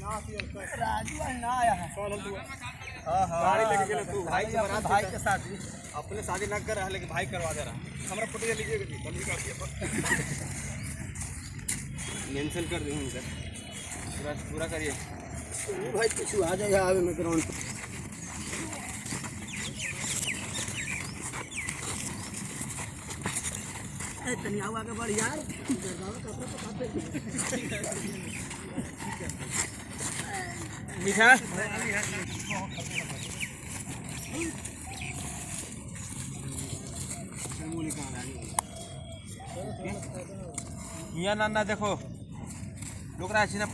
राजू ना आया है। गाड़ी लेके गेले तू भाई के अपने भाई के साथ ही। अपने शादी ना कर रहा लेकिन भाई करवा दे रहा हमारा फोटो लीजिएगा जी जल्दी कर दिया मेंशन कर दूँ इधर पूरा पूरा करिए भाई कुछ आ जाए आवे में ग्राउंड पे। तनिया हुआ के बढ़ यार मीठा यहाँ नन्ना देखो लोग राशि ना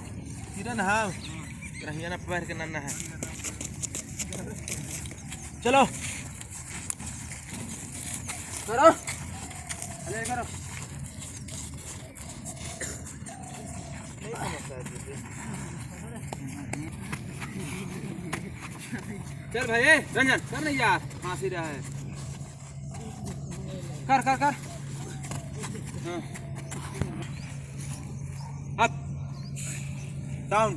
किरण हाँ रहिया ना पैर के नन्ना है चलो करो अरे करो चल भाई रंजन कर नहीं यार फांसी रहा है कर कर कर हाँ up down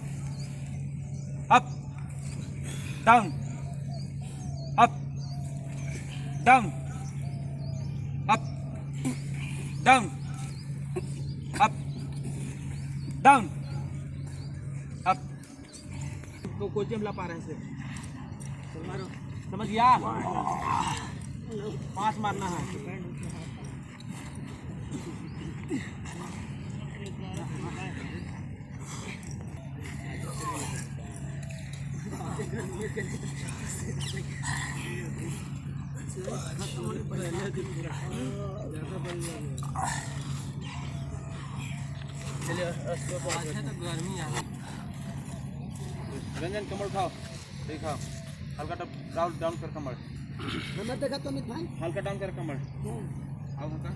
up down up down up down up down up तो कोई हमला पा रहे हैं मारो समझ गया 5 मारना है रंजन कमर उठाओ देखा हल्का डाउन डाउन कर कमर नंबर देखा तो मित भाई हल्का डाउन कर कमर आओ हल्का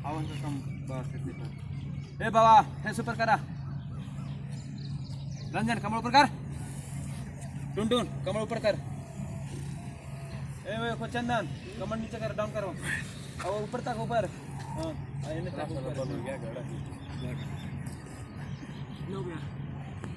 आओ हल्का कम बस देखो ए बाबा है ऊपर करा रंजन कमर ऊपर कर टुन टुन कमर ऊपर कर ए वो चंदन कमर नीचे कर डाउन करो और ऊपर तक ऊपर हां इन्हें तक ऊपर हो गया गड़ा हो गया